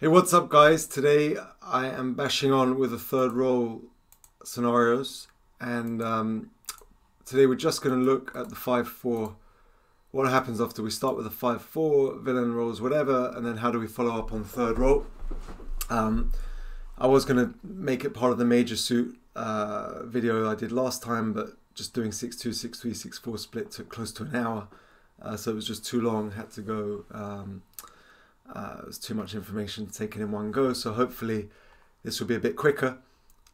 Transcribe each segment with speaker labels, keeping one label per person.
Speaker 1: Hey, what's up guys? Today I am bashing on with the third roll scenarios, and today we're just going to look at the 5-4. What happens after we start with the 5-4, villain rolls whatever, and then how do we follow up on the third roll. I was going to make it part of the major suit video I did last time, but just doing 6-2, 6-3, 6-4 split took close to an hour, so it was just too long, had to go. It was too much information taken in one go, so hopefully this will be a bit quicker.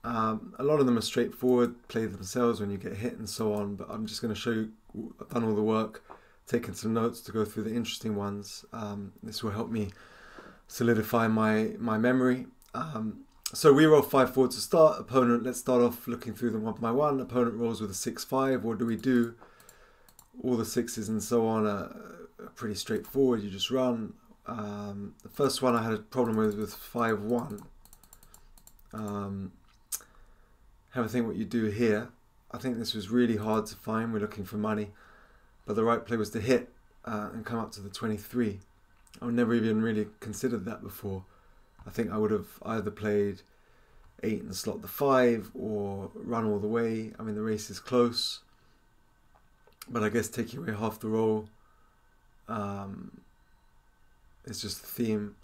Speaker 1: A lot of them are straightforward, play themselves when you get hit and so on, but I'm just going to show you I've done all the work, taken some notes to go through the interesting ones. This will help me solidify my memory. So we roll 5-4 to start. Opponent, let's start off looking through them one by one. Opponent rolls with a 6-5. What do we do? All the sixes and so on are pretty straightforward. You just run. The first one I had a problem with 5-1. Have a think what you do here. I think this was really hard to find. We're looking for money, but the right play was to hit and come up to the 23. I've never even really considered that before. I think I would have either played 8 and slot the 5 or run all the way. I mean, the race is close, but I guess taking away half the roll it's just the theme.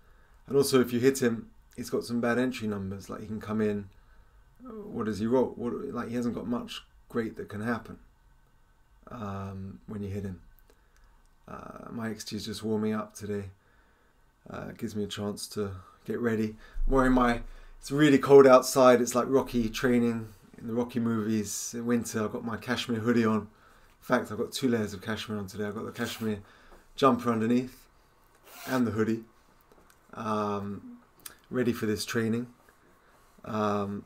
Speaker 1: And also if you hit him, he's got some bad entry numbers. Like he can come in, what does he roll? Like he hasn't got much great that can happen when you hit him. My XG is just warming up today. It gives me a chance to get ready. I'm wearing it's really cold outside. It's like Rocky training in the Rocky movies in winter. I've got my cashmere hoodie on. In fact, I've got 2 layers of cashmere on today. I've got the cashmere jumper underneath and the hoodie, ready for this training. Anyway,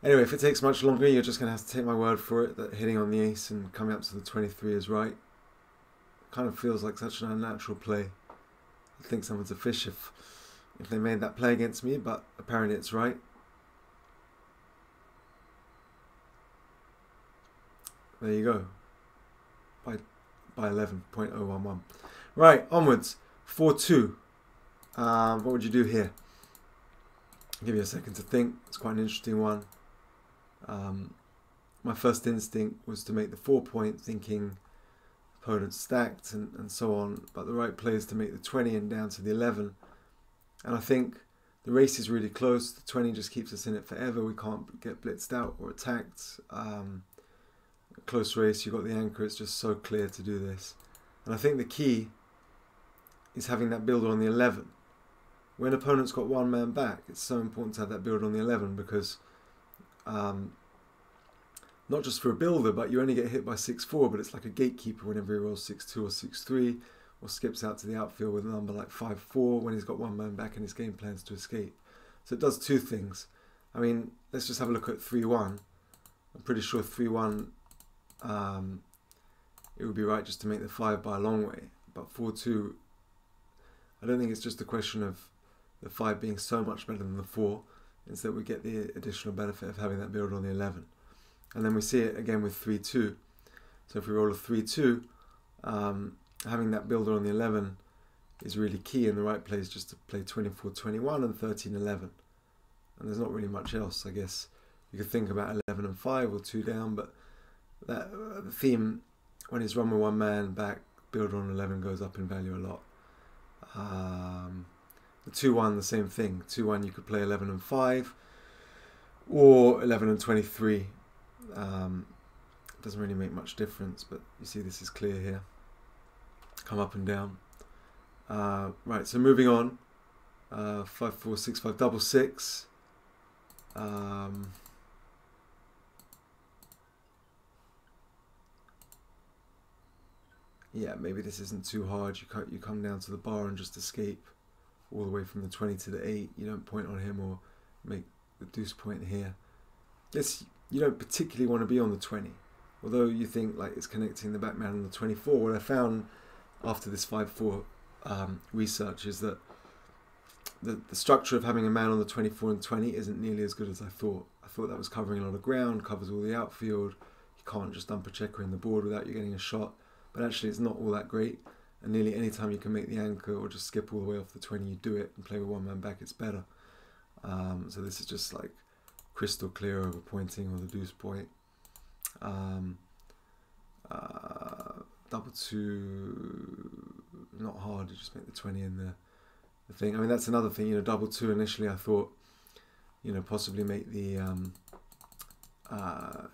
Speaker 1: if it takes much longer, you're just going to have to take my word for it that hitting on the ace and coming up to the 23 is right. Kind of feels like such an unnatural play. I think someone's a fish if they made that play against me, but apparently it's right. There you go. By 11.011. Right, onwards. 4-2. What would you do here? I'll give you a second to think. It's quite an interesting one. My first instinct was to make the 4-point, thinking opponent stacked and so on, but the right play is to make the 20 and down to the 11. And I think the race is really close. The 20 just keeps us in it forever. We can't get blitzed out or attacked. Close race, you've got the anchor. It's just so clear to do this. And I think the key is having that builder on the 11. When opponent's got one man back, it's so important to have that builder on the 11 because not just for a builder, but you only get hit by 6-4, but it's like a gatekeeper whenever he rolls 6-2 or 6-3 or skips out to the outfield with a number like 5-4 when he's got one man back and his game plans to escape. So it does two things. I mean, let's just have a look at 3-1. I'm pretty sure 3-1 it would be right just to make the 5 by a long way, but 4-2, I don't think it's just a question of the 5 being so much better than the 4. It's that we get the additional benefit of having that build on the 11. And then we see it again with 3-2. So if we roll a 3-2, having that builder on the 11 is really key, and the right play is just to play 24-21 and 13-11. And there's not really much else, I guess. You could think about 11 and 5 or 2 down, but that the theme, when it's run with one man back, builder on 11 goes up in value a lot. The 2-1, the same thing. 2-1, you could play 11 and 5 or 11 and 23. Doesn't really make much difference, but you see this is clear here. Come up and down. Right, so moving on. 5-4, 6-5, double 6. Yeah, maybe this isn't too hard. You come down to the bar and just escape all the way from the 20 to the 8. You don't point on him or make the deuce point here. Yes, you don't particularly want to be on the 20, although you think like it's connecting the backman on the 24. What I found after this 5-4 research is that the structure of having a man on the 24 and 20 isn't nearly as good as I thought. I thought that was covering a lot of ground, covers all the outfield. You can't just dump a checker in the board without you getting a shot. But actually it's not all that great. and nearly any time you can make the anchor or just skip all the way off the 20, you do it and play with one man back, it's better. So this is just like crystal clear over pointing or the deuce point. Double two, not hard, you just make the 20 in the thing. I mean, that's another thing, you know, double two initially I thought, you know, possibly make the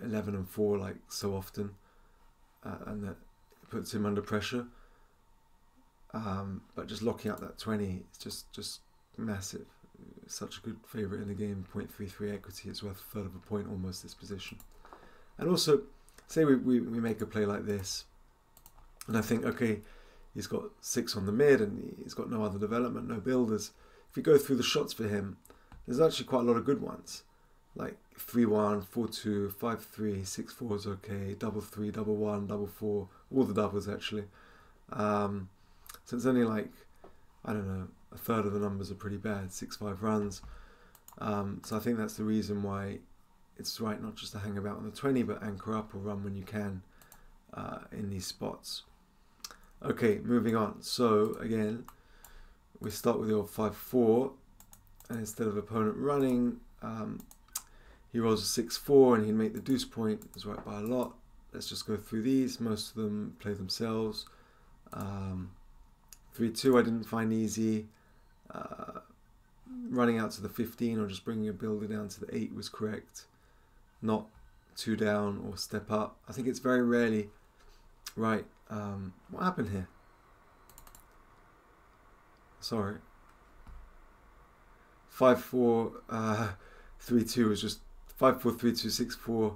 Speaker 1: 11 and 4 like so often, and that puts him under pressure. But just locking up that 20, it's just massive. It's such a good favourite in the game, 0.33 equity, it's worth a third of a point almost, this position. And also, say we make a play like this, and I think, okay, he's got 6 on the mid and he's got no other development, no builders. If you go through the shots for him, there's actually quite a lot of good ones, like 3-1, 4-2, 5-3, 6-4 is okay, double 3, double 1, double 4, all the doubles actually. So it's only like, I don't know, a third of the numbers are pretty bad, 6-5 runs. So I think that's the reason why it's right not just to hang about on the 20, but anchor up or run when you can in these spots. Okay, moving on. So again, we start with the old 5-4, and instead of opponent running, he rolls a 6-4 and he'd make the deuce point. It's right by a lot. Let's just go through these. Most of them play themselves. 3-2 I didn't find easy. Running out to the 15 or just bringing a builder down to the 8 was correct. Not 2 down or step up. I think it's very rarely right. What happened here? Sorry. 5-4, 3-2 was just 5-4, 3-2, 6-4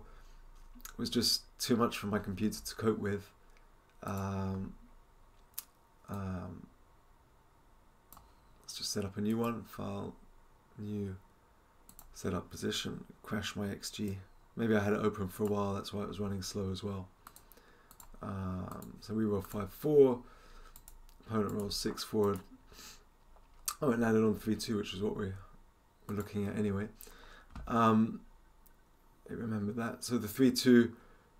Speaker 1: was just too much for my computer to cope with. Let's just set up a new one. File, new, set up position, crash my XG. Maybe I had it open for a while, that's why it was running slow as well. So we roll 5-4, opponent rolls 6-4. Oh, it landed on 3-2, which is what we're looking at anyway. Remember that. So the 3-2,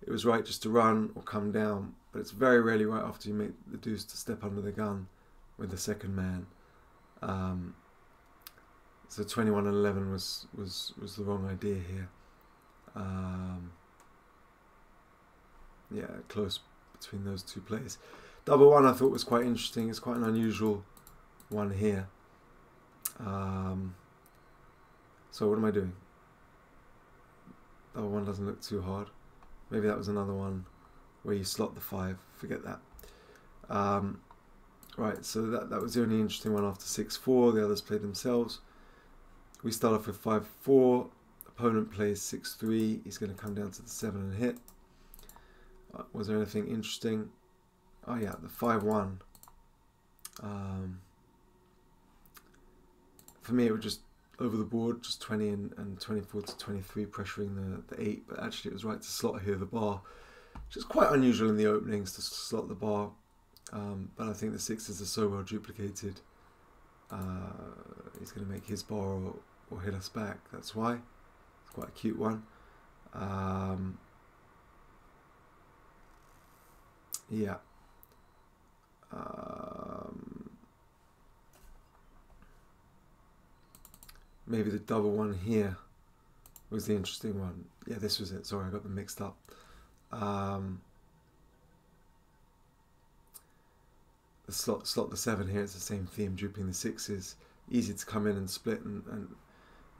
Speaker 1: it was right just to run or come down, but it's very rarely right after you make the deuce to step under the gun with the second man. So 21 and 11 was the wrong idea here. Yeah, close between those two plays. Double one I thought was quite interesting. It's quite an unusual one here. So what am I doing? Double one doesn't look too hard. Maybe that was another one where you slot the 5. Forget that. Right, so that was the only interesting one after 6-4. The others played themselves. We start off with 5-4. Opponent plays 6-3. He's going to come down to the 7 and hit. Was there anything interesting? Oh yeah, the 5-1. For me, it was just over the board, just 20 and 24 to 23, pressuring the 8. But actually, it was right to slot here the bar, which is quite unusual in the openings to slot the bar. But I think the 6s are so well duplicated. He's going to make his bar or hit us back. That's why. It's quite a cute one. Yeah. Maybe the double one here was the interesting one. Yeah, this was it. Sorry, I got them mixed up. The slot the 7 here, it's the same theme, duping the 6s. Easy to come in and split, and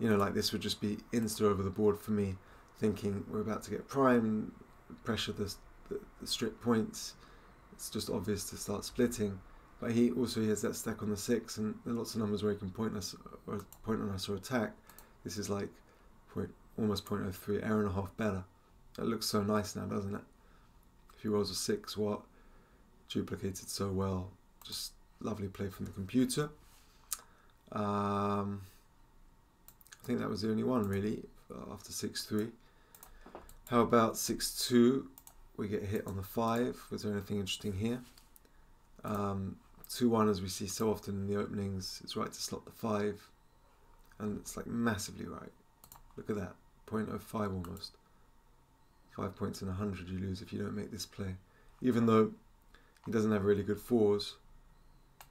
Speaker 1: you know, like this would just be insta over the board for me, thinking we're about to get prime, pressure the strip points. It's just obvious to start splitting. But he has that stack on the 6, and there are lots of numbers where he can point on us or attack. This is like almost 0.03, error and a half better. That looks so nice now, doesn't it? If he rolls a 6, what? Duplicated so well. Just lovely play from the computer. I think that was the only one really after 6-3. How about 6-2? We get hit on the 5. Was there anything interesting here? 2-1, as we see so often in the openings, it's right to slot the 5, and it's like massively right. Look at that, 0.05 almost. 5 points in 100 you lose if you don't make this play. Even though He doesn't have really good fours.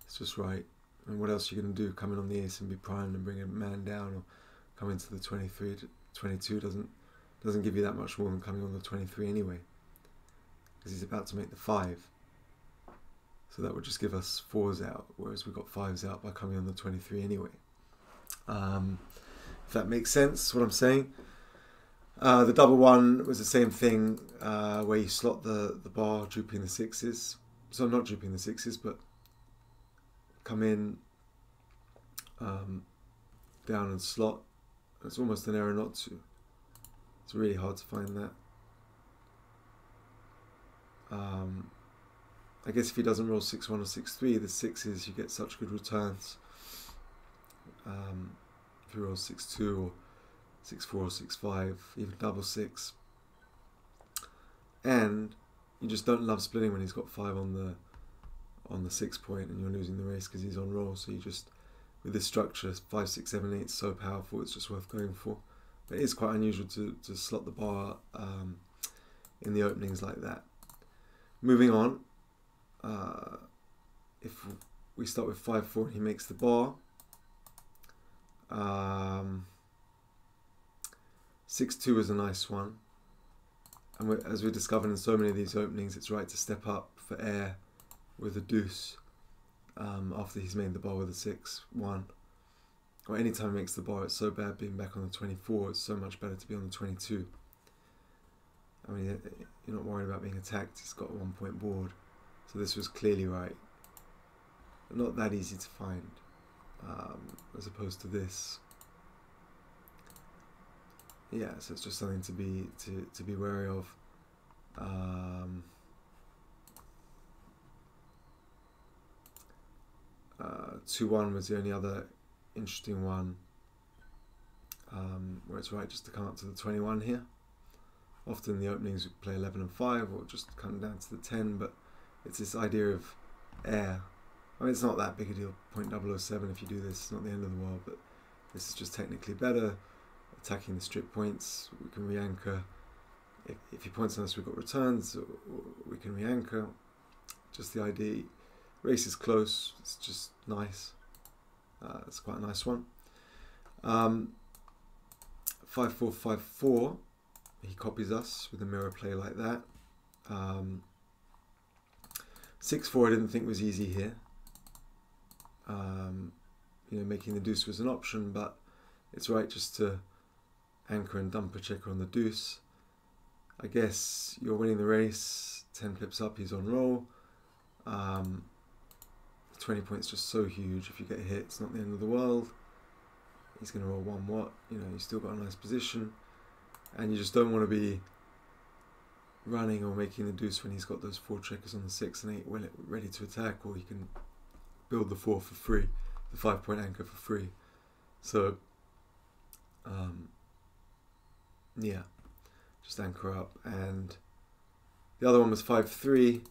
Speaker 1: It's just right. And what else are you going to do? Come in on the ace and be primed and bring a man down, or come into the 23 to 22 doesn't give you that much more than coming on the 23 anyway, because he's about to make the 5. So that would just give us 4s out, whereas we got 5s out by coming on the 23 anyway. If that makes sense, what I'm saying. The double 1 was the same thing, where you slot the bar, drooping the 6s. So not drooping the 6s, but come in, down and slot. It's almost an error not to. It's really hard to find that. I guess if he doesn't roll 6-1 or 6-3, the 6s, you get such good returns. If he rolls 6-2 or 6-4 or 6-5, even double 6. And you just don't love splitting when he's got 5 on the 6 point and you're losing the race because he's on roll. So you just, with this structure, 5, 6, 7, 8 is so powerful, it's just worth going for. But it is quite unusual to slot the bar in the openings like that. Moving on, if we start with 5-4 and he makes the bar, 6-2 is a nice one. And as we discovered in so many of these openings, it's right to step up for air with a deuce after he's made the bar with a 6-1. Or anytime he makes the bar, it's so bad being back on the 24. It's so much better to be on the 22. I mean, you're not worried about being attacked. He's got a 1 point board. So this was clearly right. But not that easy to find, as opposed to this. Yeah, so it's just something to be wary of. 2-1 was the only other interesting one, where it's right just to come up to the 21 here. Often the openings we play 11 and 5, or just come down to the 10, but it's this idea of air. I mean, it's not that big a deal, 0.007 if you do this, it's not the end of the world, but this is just technically better. Attacking the strip points, we can re-anchor. If he points on us, we've got returns, we can re-anchor. Just the idea, race is close, it's just nice. It's quite a nice one. 5-4, 5-4, he copies us with a mirror play like that. 6-4 I didn't think was easy here. Making the deuce was an option, but it's right just to anchor and dump a checker on the deuce. I guess you're winning the race, 10 pips up, he's on roll. 20 points just so huge. If you get hit, it's not the end of the world. He's going to roll 1 watt. You still got a nice position. And you just don't want to be running or making the deuce when he's got those 4 checkers on the 6 and 8 ready to attack, or you can build the 4 for free, the 5 point anchor for free. So, yeah, just anchor up. And the other one was 5-3.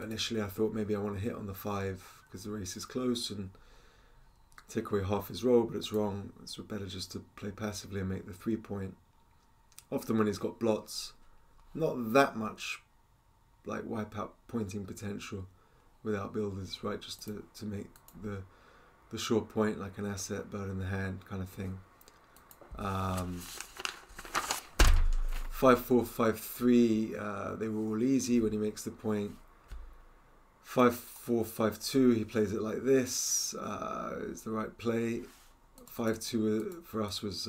Speaker 1: Initially I thought maybe I want to hit on the 5 because the race is close and take away half his roll, but it's wrong. It's better just to play passively and make the 3 point. Often when he's got blots, not that much like wipeout pointing potential without builders, right? Just to make the short point like an asset, bird in the hand kind of thing. 5-4, 5-3, they were all easy when he makes the point. 5-4, 5-2, he plays it like this. It's the right play. 5-2 for us was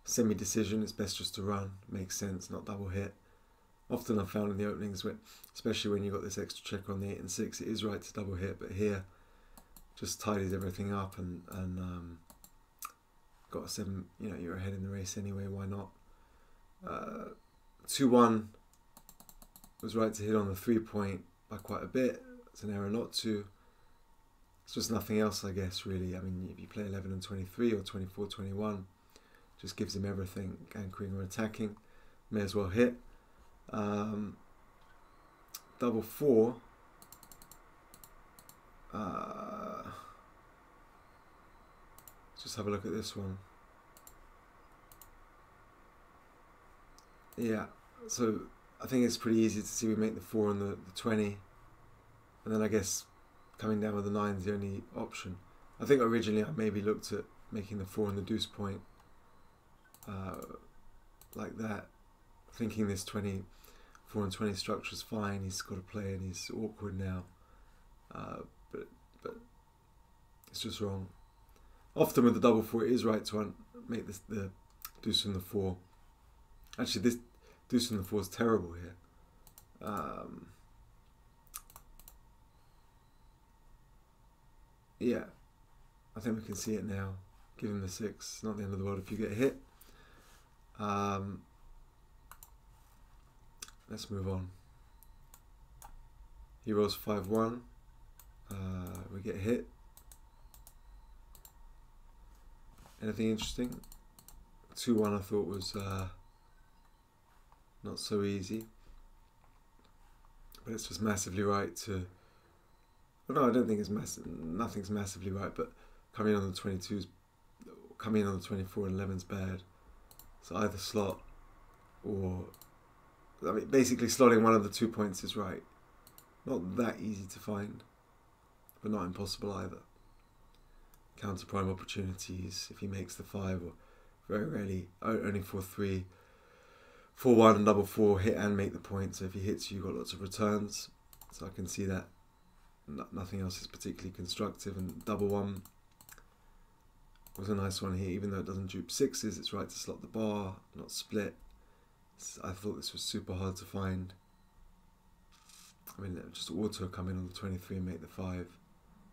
Speaker 1: semi-decision. It's best just to run. Makes sense, not double hit. Often I've found in the openings, especially when you've got this extra checker on the 8 and 6, it is right to double hit, but here just tidies everything up and got a 7, you're ahead in the race anyway, why not? 2-1 was right to hit on the 3 point by quite a bit. It's an error not to. It's just nothing else, I guess, really. I mean, if you play 11 and 23 or 24, 21, just gives him everything, anchoring or attacking. May as well hit. Double 4. Just have a look at this one. Yeah, So I think it's pretty easy to see we make the 4 and the 20, and then I guess coming down with the 9 is the only option. I think originally I maybe looked at making the 4 and the deuce point like that, thinking this 4 and 20 structure is fine. He's got to play and he's awkward now, but it's just wrong. Often with the double 4, it is right to make this the deuce and the 4. Actually, this deuce and the 4 is terrible here. Yeah, I think we can see it now. Give him the 6. Not the end of the world if you get hit. Let's move on. He rolls 5-1. We get hit. Anything interesting? 2-1 I thought was not so easy. But it's just massively right to... Well, no, I don't think it's nothing's massively right, but coming in on the 22's... Coming in on the 24 and 11's bad. So either slot or... I mean, basically slotting one of the 2 points is right. Not that easy to find, but not impossible either. Counter prime opportunities if he makes the 5, or very rarely only 4-3, 4-1 and double 4 hit and make the point. So if he hits you, you've got lots of returns. So I can see that nothing else is particularly constructive. And double 1 was a nice one here, even though it doesn't dupe 6s. It's right to slot the bar, not split. I thought this was super hard to find. I mean, just auto come in on the 23 and make the 5.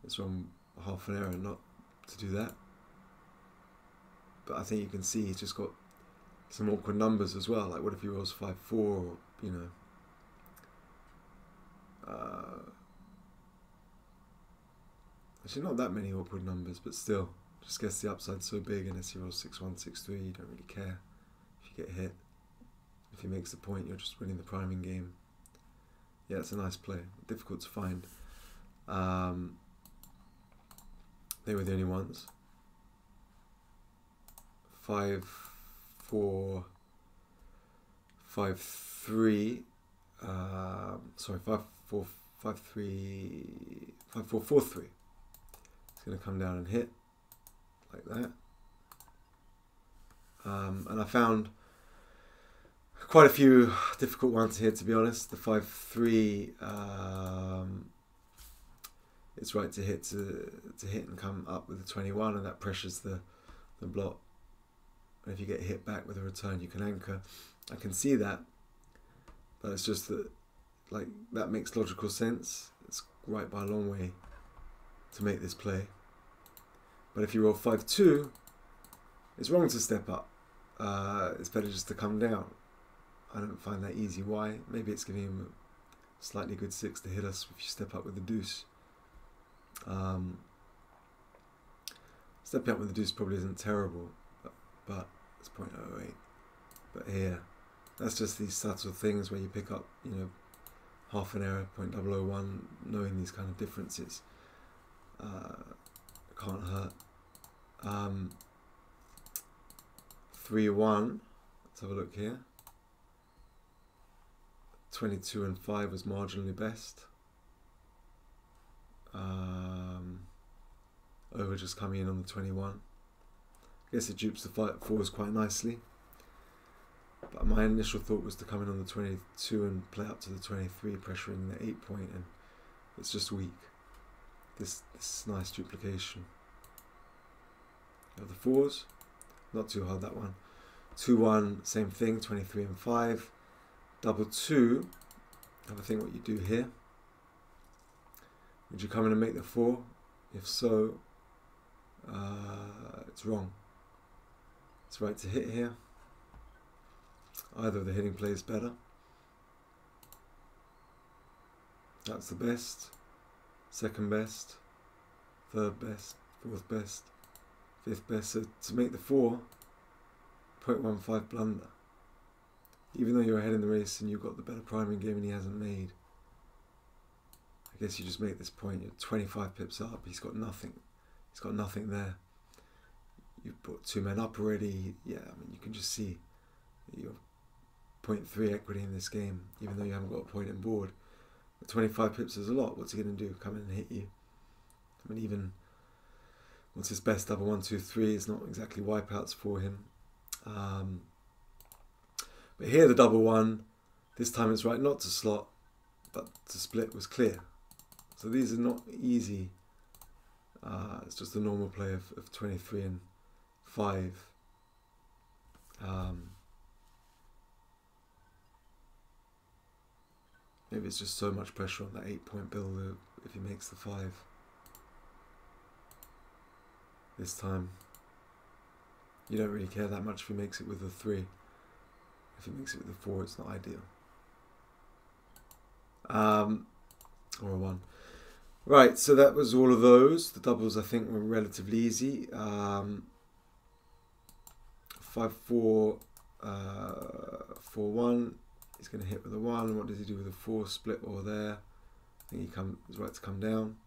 Speaker 1: It's wrong, half an error not to do that. But I think you can see he's just got some awkward numbers as well. Like, what if he rolls 5-4, or, you know. Actually, not that many awkward numbers, but still. Just gets the upside so big, and as he rolls 6-1, 6-3, you don't really care if you get hit. If he makes the point, you're just winning the priming game. Yeah, it's a nice play. Difficult to find. They were the only ones. 5-4, 5-3. Sorry, 5-4, 5-3, 5-4, 4-3. It's going to come down and hit like that. And I found quite a few difficult ones here, to be honest. The 5-3, it's right to hit and come up with the 21, and that pressures the block. And if you get hit back with a return, you can anchor. I can see that, but it's just that, like, that makes logical sense. It's right by a long way to make this play. But if you roll 5-2, it's wrong to step up. It's better just to come down. I don't find that easy. Why? Maybe it's giving him a slightly good 6 to hit us if you step up with the deuce. Stepping up with the deuce probably isn't terrible, but it's 0.08. But here, that's just these subtle things where you pick up, you know, half an error, 0.001, knowing these kind of differences. Can't hurt. 3-1. Let's have a look here. 22 and 5 was marginally best. Over just coming in on the 21. I guess it dupes the 4s quite nicely. But my initial thought was to come in on the 22 and play up to the 23, pressuring the 8 point, and it's just weak. This nice duplication. You have the 4s, not too hard that one. 2-1, same thing, 23 and 5. Double 2, have a think what you do here. Would you come in and make the 4? If so, it's wrong. It's right to hit here. Either of the hitting play is better. That's the best. Second best. Third best. Fourth best. Fifth best. So to make the 4, 0.15 blunder. Even though you're ahead in the race and you've got the better priming game and he hasn't made. I guess you just make this point. You're 25 pips up. He's got nothing. He's got nothing there. You've put 2 men up already. Yeah, I mean, you can just see you're 0.3 equity in this game, even though you haven't got a point in board. But 25 pips is a lot. What's he going to do? Come in and hit you? I mean, even what's his best double 1, 2, 3 is not exactly wipeouts for him. But here the double 1, this time it's right not to slot, but to split was clear. So these are not easy. It's just a normal play of 23 and 5. Maybe it's just so much pressure on that 8-point bill if he makes the 5 this time. You don't really care that much if he makes it with a 3. If he makes it with a 4, it's not ideal. Or a 1. Right, so that was all of those. The doubles, I think, were relatively easy. 5, 4, 4, 1. He's going to hit with a 1. What does he do with a 4? Split or there. I think he's right to come down.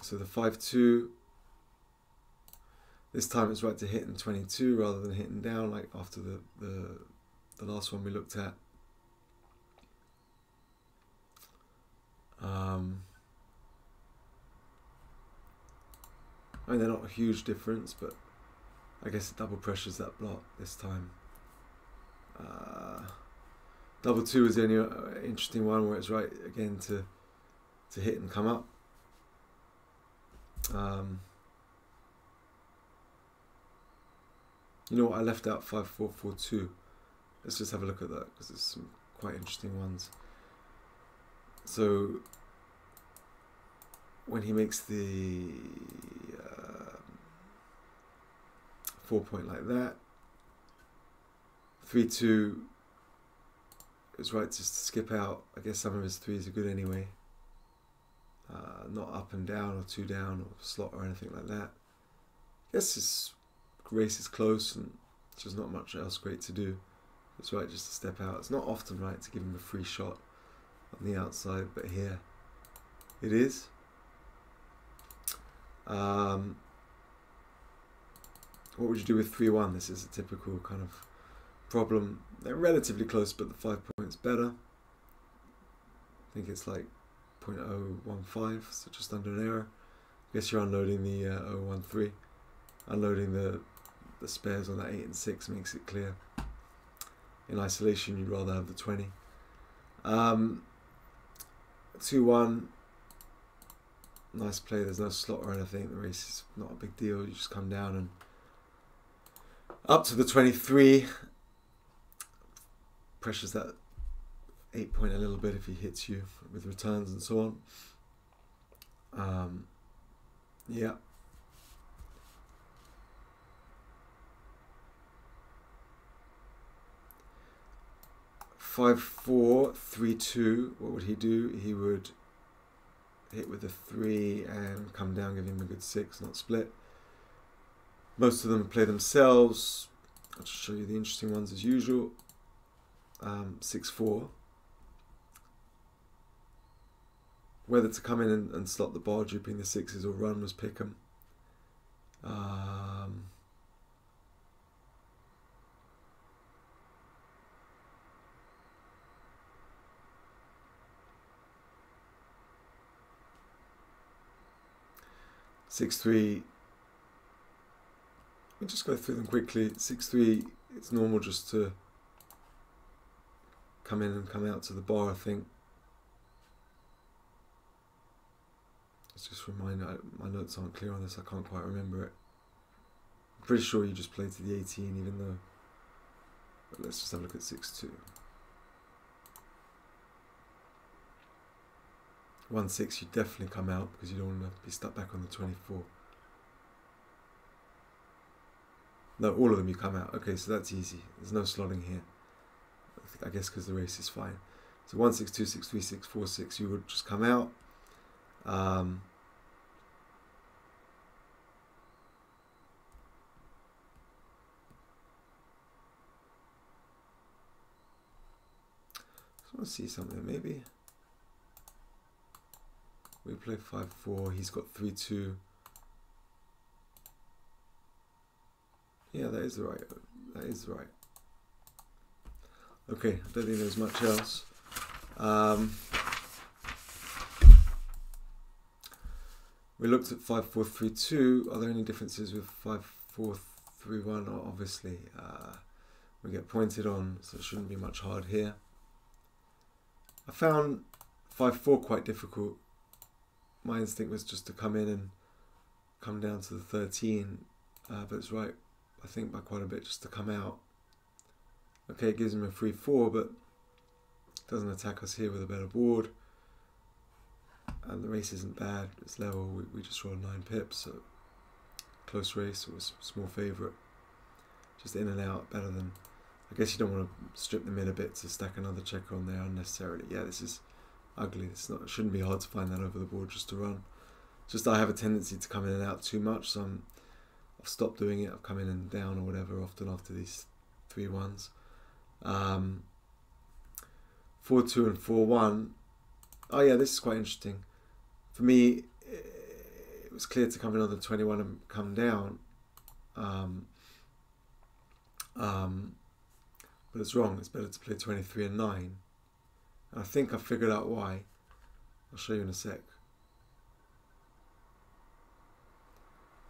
Speaker 1: So the 5, 2. This time it's right to hit in 22 rather than hitting down like after the last one we looked at. I mean, they're not a huge difference, but I guess it double pressures that block this time. Double 2 is the only interesting one where it's right again to hit and come up. You know what, I left out 5, 4, 4, 2. Let's just have a look at that because there's some quite interesting ones. So when he makes the 4-point like that, 3, 2 is right just to skip out. I guess some of his 3s are good anyway. Not up and down or 2 down or slot or anything like that. I guess his race is close and there's just not much else great to do. It's right just to step out. It's not often right to give him a free shot on the outside, but here it is. What would you do with 3-1? This is a typical kind of problem. They're relatively close, but the 5 points better. I think it's like 0.015, so just under an error. I guess you're unloading the 013. Unloading the spares on that 8 and 6 makes it clear. In isolation, you'd rather have the 20. 2-1. Nice play. There's no slot or anything. The race is not a big deal. You just come down and up to the 23. Pressures that 8-point a little bit if he hits you with returns and so on. Yeah. 5, 4, 3, 2. What would he do? He would hit with a 3 and come down, give him a good 6, not split. Most of them play themselves. I'll just show you the interesting ones as usual. 6, 4. Whether to come in and slot the bar duping the 6s or run was pick 'em. 6, 3. Let me just go through them quickly. 6, 3. It's normal just to come in and come out to the bar, I think. Let's just remind me, my notes aren't clear on this, I can't quite remember it. I'm pretty sure you just play to the 18 even though, but let's just have a look at 6, 2. 1, 6 you definitely come out because you don't want to be stuck back on the 24. No, all of them you come out. Okay, so that's easy. There's no slotting here. I guess because the race is fine. So 1, 6, 2, 6, 3, 6, 4, 6 you would just come out. I want to see something maybe. We play 5, 4. He's got 3, 2. Yeah, that is right. That is right. Okay, I don't think there's much else. We looked at 5-4-3-2. Are there any differences with 5-4-3-1? Obviously, we get pointed on, so it shouldn't be much hard here. I found 5-4 quite difficult. My instinct was just to come in and come down to the 13, but it's right, I think, by quite a bit just to come out. Okay, it gives him a free 4, but doesn't attack us here with a better board. And the race isn't bad, it's level, we just rolled 9 pips, so close race, it was small favourite. Just in and out, better than, I guess you don't want to strip the mid a bit to stack another checker on there unnecessarily. Yeah, this is ugly, it shouldn't be hard to find that over the board just to run. Just I have a tendency to come in and out too much, so I've stopped doing it. I've come in and down or whatever often after these 3-1s. 4-2 and 4-1. Oh yeah, this is quite interesting. For me, it was clear to come in on the 21 and come down. But it's wrong. It's better to play 23 and 9. And I think I've figured out why. I'll show you in a sec.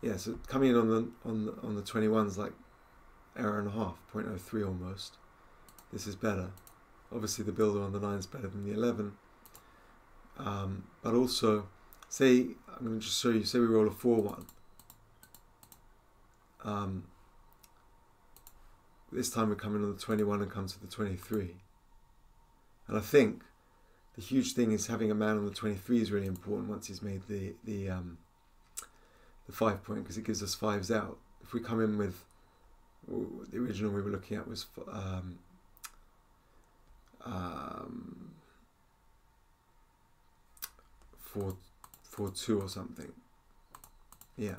Speaker 1: Yeah, so coming in on the 21's like error and a half, 0.03 almost. This is better. Obviously the builder on the 9 is better than the 11. But also, say, I'm going to just show you, say we roll a 4-1. This time we come in on the 21 and come to the 23. And I think the huge thing is having a man on the 23 is really important once he's made the 5 point, because it gives us 5s out. If we come in with, the original we were looking at was 4-2 or something. Yeah.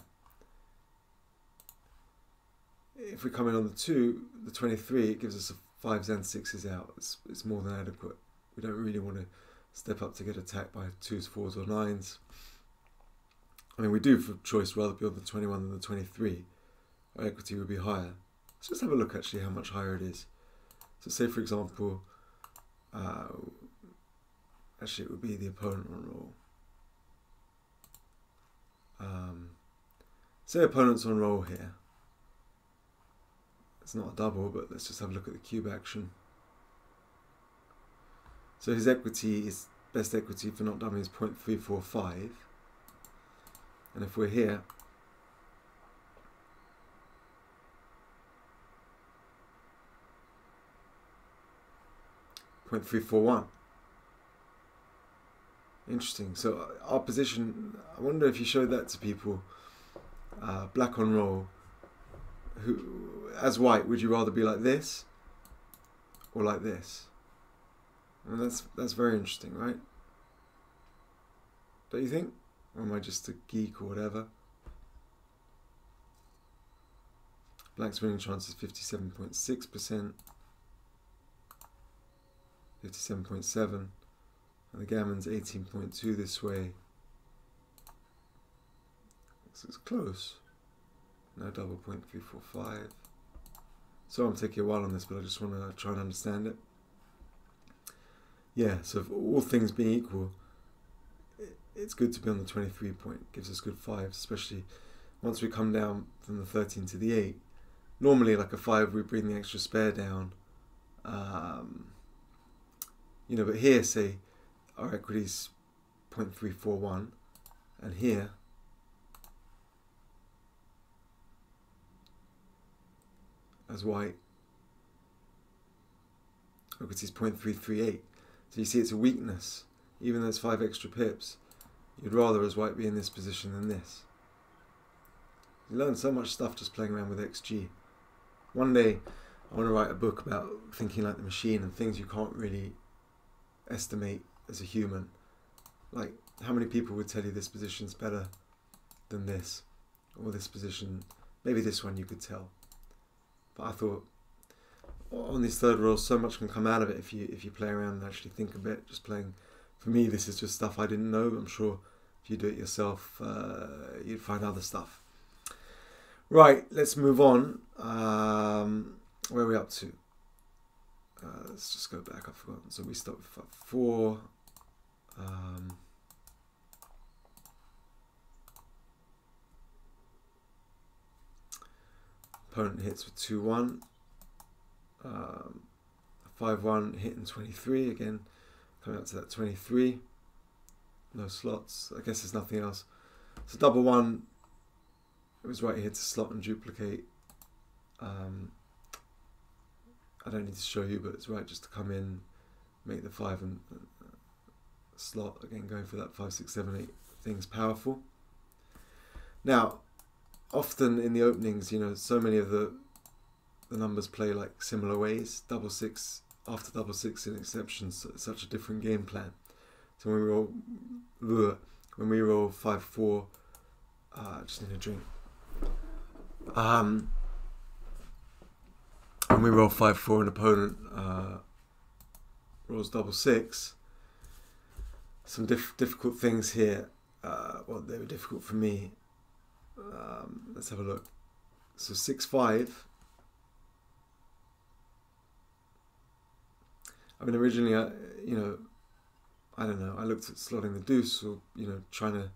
Speaker 1: If we come in on the 2, the 23, it gives us 5s and 6s out. It's more than adequate. We don't really want to step up to get attacked by 2s, 4s or 9s. I mean, we do for choice rather build the 21 than the 23. Our equity would be higher. Let's just have a look actually how much higher it is. So say for example, actually it would be the opponent on roll. Say opponent's on roll here. It's not a double, but let's just have a look at the cube action. So his equity is, best equity for not dummy is 0.345. And if we're here, .341. Interesting. So our position, I wonder if you showed that to people, black on roll, who, as white, would you rather be like this or like this? And that's very interesting, right? Don't you think? Or am I just a geek or whatever? Black's winning chance is 57.6%, 57.7%, and the gammon's 18.2 this way. So it's close. No double 0.345. So I'm taking a while on this, but I just want to try and understand it. Yeah, so if all things being equal, it's good to be on the 23 point. Gives us good 5s, especially once we come down from the 13 to the 8. Normally, like a 5, we bring the extra spare down. You know, but here, say, our equity's 0.341, and here, as white, equity's 0.338. So you see it's a weakness. Even though it's 5 extra pips, you'd rather as white be in this position than this. You learn so much stuff just playing around with XG. One day I want to write a book about thinking like the machine and things you can't really estimate as a human. Like how many people would tell you this position's better than this, or this position, maybe this one you could tell. But I thought on these third rolls so much can come out of it if you play around and actually think a bit. Just playing, for me this is just stuff I didn't know. I'm sure if you do it yourself you'd find other stuff. Right, let's move on. Where are we up to? Let's just go back. I've forgotten. So we start with 5-4. Opponent hits with 2-1. 5-1 hitting 23 again. Coming up to that 23. No slots. I guess there's nothing else. So double one. It was right here to slot and duplicate. I don't need to show you, but it's right just to come in, make the 5 and slot. Again, going for that 5, 6, 7, 8 things powerful. Now, often in the openings, you know, so many of the numbers play like similar ways. Double 6 after double 6 in exceptions, so it's such a different game plan. So when we roll 5-4, just need a drink. When we roll 5-4, an opponent rolls double 6. Some difficult things here. Well, they were difficult for me. Let's have a look. So 6-5. I mean, originally, you know, I don't know. I looked at slotting the deuce, or you know, trying to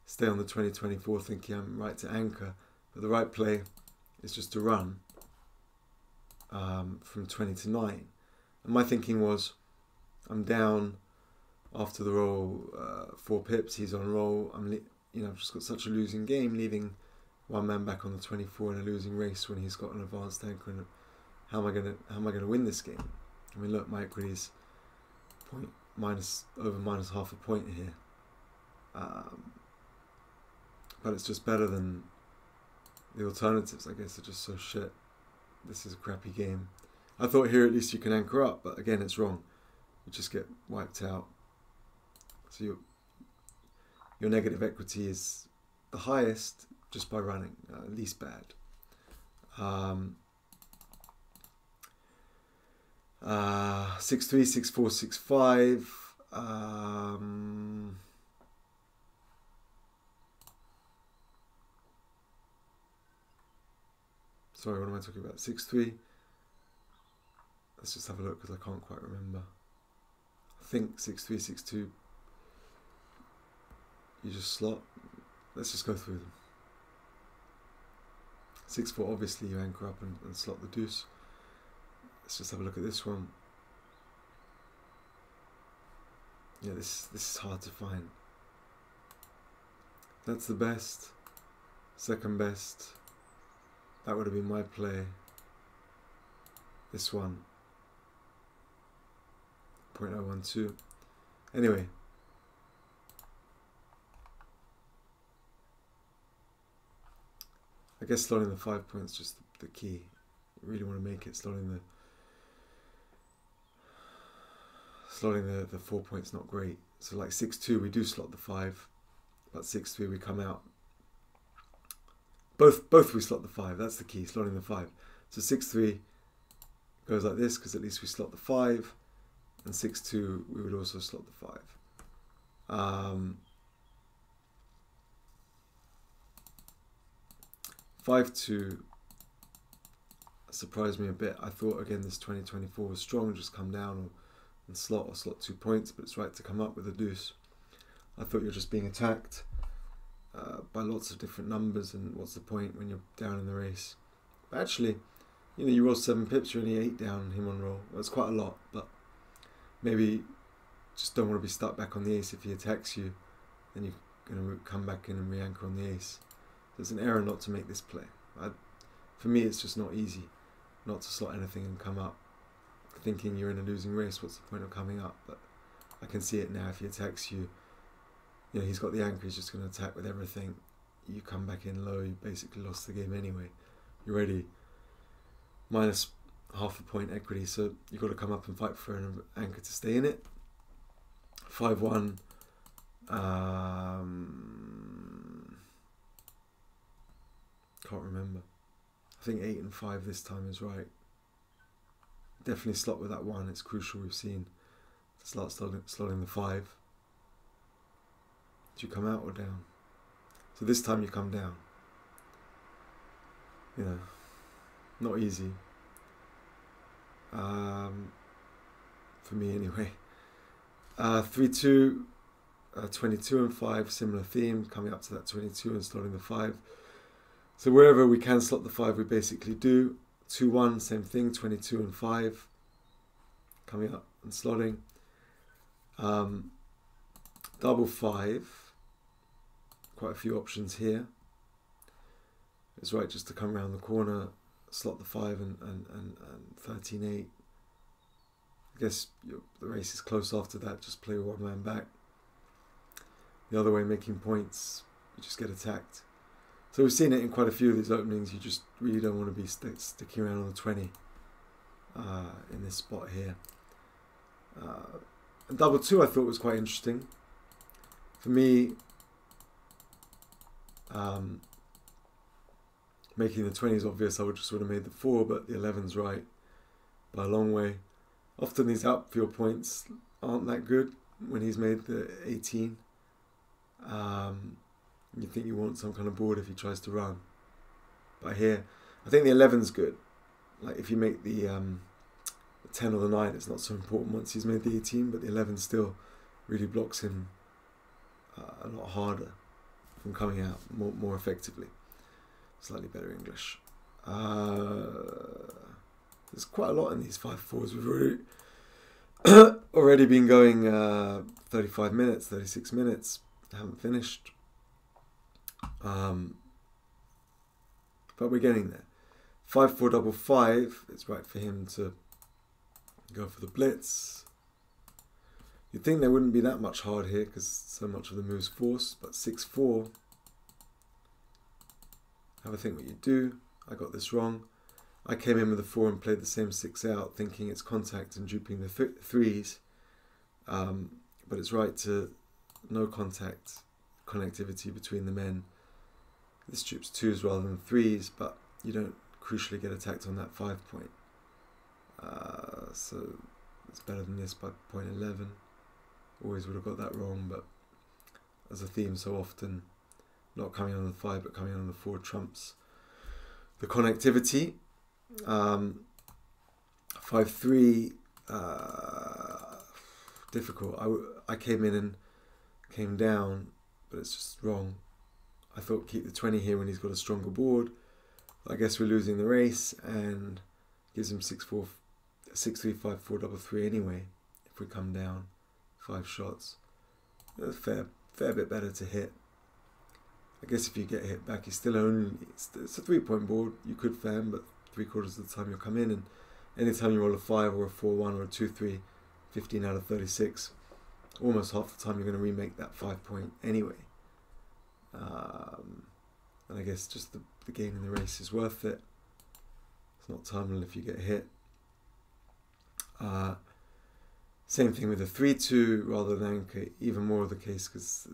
Speaker 1: stay on the 20-24, thinking I'm right to anchor. But the right play is just to run from 20 to 9. And my thinking was, I'm down after the roll 4 pips. He's on roll. I've just got such a losing game, leaving one man back on the 24 in a losing race when he's got an advanced anchor. And how am I gonna win this game? I mean, look, my equity is minus half a point here. But it's just better than the alternatives. I guess are just so shit. This is a crappy game. I thought here at least you can anchor up, but again it's wrong. You just get wiped out. So your negative equity is the highest just by running, least bad. 6-3, 6-4, 6-5. Sorry, what am I talking about? 6-3. Let's just have a look because I can't quite remember. I think 6-3, 6-2. You just slot. Let's just go through them. 6-4, obviously you anchor up and slot the deuce. Let's just have a look at this one. Yeah, this is hard to find. That's the best. Second best. That would have been my play. This one. 0.012. Anyway. I guess slotting the 5 points is just the key. You really want to make it. Slotting the 4 points not great. So like 6-2 we do slot the 5, but 6-3 we come out. Both we slot the 5. That's the key. Slotting the 5. So 6-3 goes like this because at least we slot the 5, and 6-2 we would also slot the 5. 5-2 surprised me a bit. I thought again this 20-24 was strong, just come down and slot 2 points, but it's right to come up with a deuce. I thought you're just being attacked by lots of different numbers, and what's the point when you're down in the race? But actually, you know, you roll 7 pips, you're only 8 down, him on roll. That's quite a lot, but maybe just don't want to be stuck back on the ace. If he attacks you, then you're going to come back in and re-anchor on the ace. So it's an error not to make this play. For me, it's just not easy not to slot anything and come up. Thinking you're in a losing race, what's the point of coming up? But I can see it now. If he attacks you, you know, he's got the anchor, he's just going to attack with everything. You come back in low, you basically lost the game anyway. You're already minus half a point equity, so you've got to come up and fight for an anchor to stay in it. 5-1. Can't remember. I think 8 and 5 this time is right. Definitely slot with that 1. It's crucial. We've seen to start slotting the 5. Do you come out or down? So this time you come down. you know, not easy. For me anyway. 3-2, 22 and 5, similar theme, coming up to that 22 and slotting the 5. So wherever we can slot the 5, we basically do. 2-1, same thing, 22 and 5, coming up and slotting. Double 5, quite a few options here. It's right just to come around the corner, slot the 5 and 13-8. I guess the race is close after that, just play one man back. The other way, making points, you just get attacked. So we've seen it in quite a few of these openings. You just really don't want to be sticking around on the 20 in this spot here. And double 2 I thought was quite interesting. For me, making the 20 is obvious. I would just would have made the 4, but the 11's right by a long way. Often these outfield points aren't that good when he's made the 18. You think you want some kind of board if he tries to run. But here, I think the 11's good. Like if you make the 10 or the 9, it's not so important once he's made the 18, but the 11 still really blocks him a lot harder from coming out more effectively. Slightly better English. There's quite a lot in these 5-4s. We've already been going 35 minutes, 36 minutes. Haven't finished. But we're getting there. 5-4 double 5. It's right for him to go for the blitz. You'd think there wouldn't be that much hard here because so much of the move's forced, but 6-4. Have a think what you do. I got this wrong. I came in with a 4 and played the same 6 out, thinking it's contact and duping the 3s. But it's right to no contact, connectivity between the men. This dupes 2s rather than 3s, but you don't crucially get attacked on that 5 point. So it's better than this by 0.11. Always would have got that wrong, but as a theme so often, not coming on the 5 but coming on the 4 trumps the connectivity. 5-3, difficult. I came in and came down, but it's just wrong. I thought keep the 20 here when he's got a stronger board. I guess we're losing the race, and gives him 6-4, 6-3, 5-4, double 3 anyway. If we come down 5 shots, a fair bit better to hit. I guess if you get hit back, it's still only it's a 3-point board. You could fan, but 3/4 of the time you'll come in, and anytime you roll a 5 or a 4-1 or a 2-3, 15 out of 36, almost half the time you're going to remake that 5 point anyway. And I guess just the gain in the race is worth it. It's not terminal if you get hit. Same thing with the 3-2 rather than anchor, even more of the case because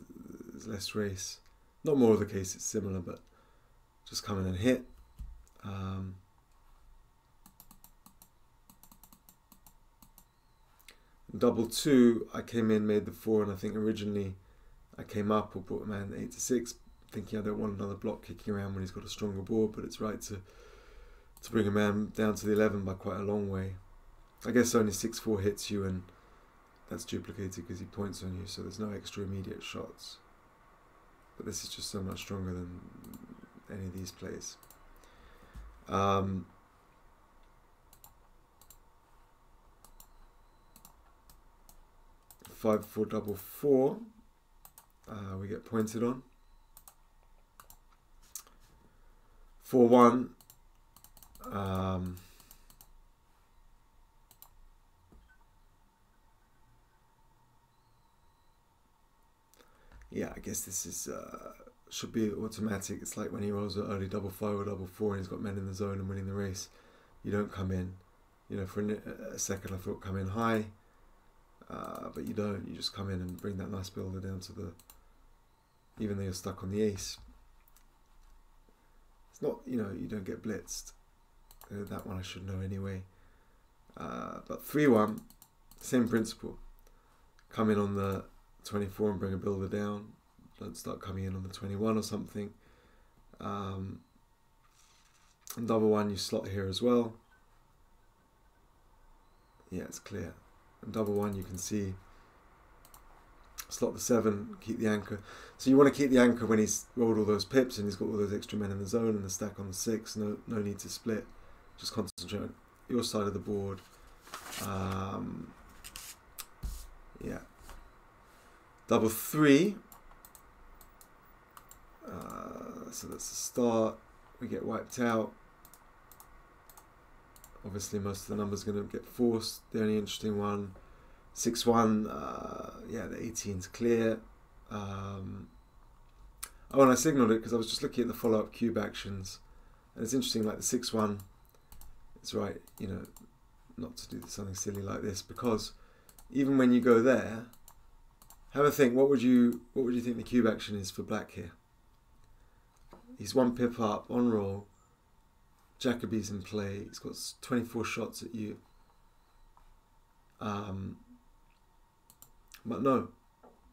Speaker 1: there's less race. Not more of the case, it's similar, but just come in and hit. Double 2, I came in, made the 4, and I think originally I came up or brought a man 8-6, thinking I don't want another block kicking around when he's got a stronger board, but it's right to bring a man down to the 11 by quite a long way. I guess only 6-4 hits you, and that's duplicated because he points on you, so there's no extra immediate shots. But this is just so much stronger than any of these plays. 5-4 double 4. We get pointed on. 4-1. Yeah, I guess this is should be automatic. It's like when he rolls an early double 5 or double 4 and he's got men in the zone and winning the race. You don't come in. You know, for a second I thought come in high, but you don't. You just come in and bring that nice builder down to the, even though you're stuck on the ace. It's not, you know, you don't get blitzed. That one I should know anyway. But 3-1, same principle. Come in on the 24 and bring a builder down. Don't start coming in on the 21 or something. And double one you slot here as well. Yeah, it's clear. And double one you can see, slot the 7, keep the anchor. So you want to keep the anchor when he's rolled all those pips and he's got all those extra men in the zone and the stack on the 6. No need to split. Just concentrate on your side of the board. Yeah. Double 3. So that's the start. We get wiped out. Obviously most of the numbers are going to get forced. The only interesting one, 6-1, yeah, the 18's clear. Oh, and I signaled it because I was just looking at the follow-up cube actions. And it's interesting, like the 6-1, it's right, you know, not to do something silly like this, because even when you go there, have a think, what would you think the cube action is for black here? He's 1 pip up, on roll, Jacoby's in play, he's got 24 shots at you. But no,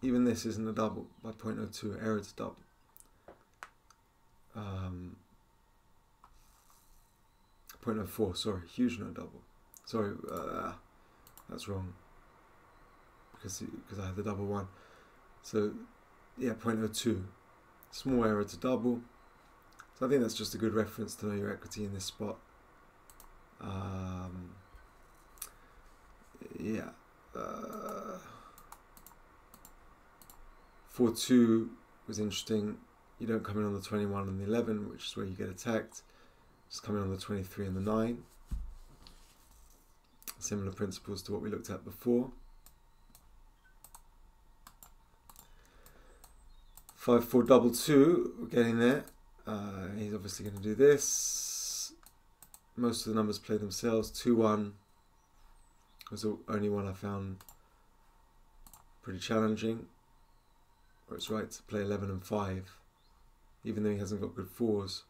Speaker 1: even this isn't a double by 0.02, error to double. 0.04, sorry, huge no double. Sorry, that's wrong. Because I had the double 1. So, yeah, 0.02. Small error to double. So I think that's just a good reference to know your equity in this spot. Yeah. 4-2 was interesting. You don't come in on the 21 and the 11, which is where you get attacked. Just come in on the 23 and the 9. Similar principles to what we looked at before. 5-4 double 2, we're getting there. He's obviously going to do this. Most of the numbers play themselves. 2-1 was the only one I found pretty challenging. Where it's right to play 11 and 5, even though he hasn't got good 4s.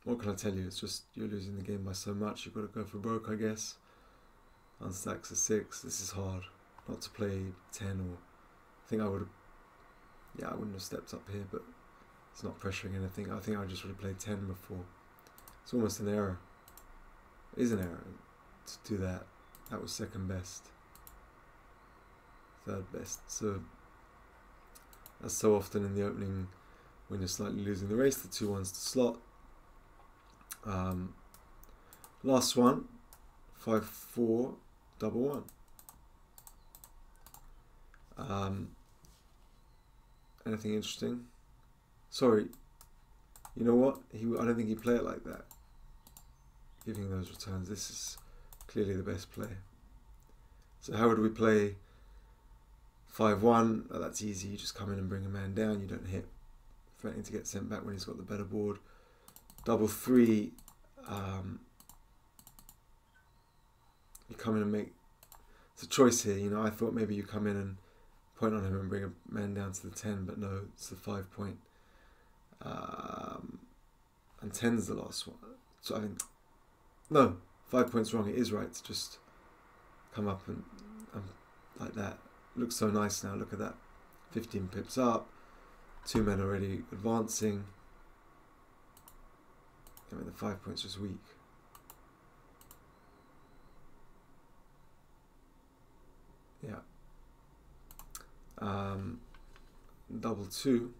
Speaker 1: What can I tell you? It's just you're losing the game by so much. You've got to go for broke, I guess. Unstacks a 6. This is hard. Not to play 10 or... I think I would have... Yeah, I wouldn't have stepped up here, but it's not pressuring anything. I think I just would have played 10 before. It's almost an error. It is an error to do that. That was second best. Third best. So, as so often in the opening, when you're slightly losing the race, the 2-1s to slot. Last one, 5-4, double 1. Anything interesting? Sorry, you know what? I don't think he'd play it like that. Giving those returns. This is clearly the best play. So how would we play 5-1? Oh, that's easy. You just come in and bring a man down. You don't hit. Threatening to get sent back when he's got the better board. Double 3. You come in and make... It's a choice here. You know, I thought maybe you come in and point on him and bring a man down to the 10, but no, it's the 5 point. And 10's the last one. So I think... No, 5 points wrong. It is right to just come up and like that. Looks so nice now. Look at that. 15 pips up. 2 men already advancing. I mean, the 5 points was weak. Yeah. Double 2.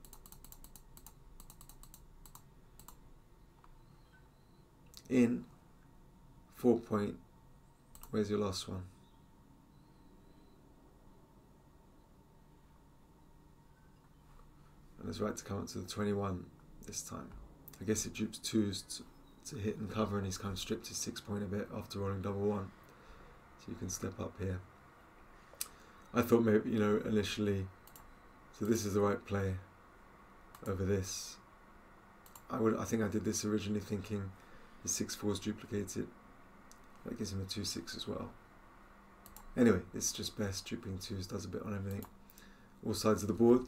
Speaker 1: In. 4 point. Where's your last one? And it's right to come up to the 21 this time. I guess it dupes 2s to hit and cover, and he's kind of stripped his 6 point a bit after rolling double 1. So you can step up here. I thought maybe, you know, initially, so this is the right play over this. I think I did this originally thinking the 6-4 is duplicated. That gives him a 2-6 as well. Anyway, it's just best. Duping 2s does a bit on everything. All sides of the board.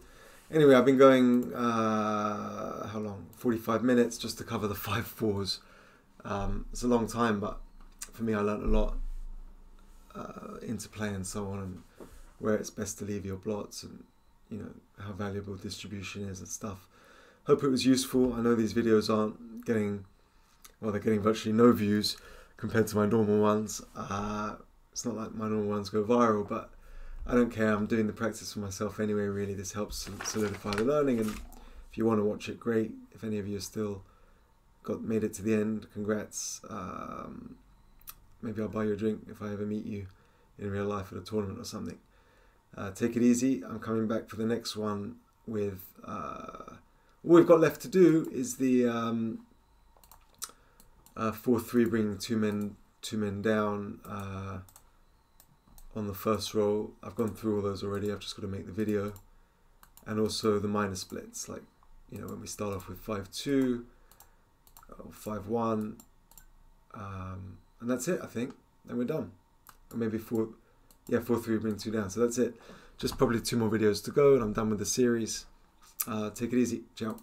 Speaker 1: Anyway, I've been going, how long? 45 minutes just to cover the 5-4s. It's a long time, but for me I learnt a lot. Interplay and so on, and where it's best to leave your blots, and you know how valuable distribution is and stuff. Hope it was useful. I know these videos aren't getting, well, they're getting virtually no views compared to my normal ones. It's not like my normal ones go viral, but I don't care. I'm doing the practice for myself anyway, really. This helps solidify the learning, and if you want to watch it, great. If any of you are still made it to the end, congrats. Maybe I'll buy you a drink if I ever meet you in real life at a tournament or something. Take it easy. I'm coming back for the next one with all we've got left to do is the 4-3, bringing two men down on the first roll. I've gone through all those already. I've just got to make the video, and also the minor splits, like, you know, when we start off with 5-2 or 5-1, and that's it, I think. Then we're done. Or maybe 4-3, bring two down. So that's it. Just probably 2 more videos to go, and I'm done with the series. Take it easy. Ciao.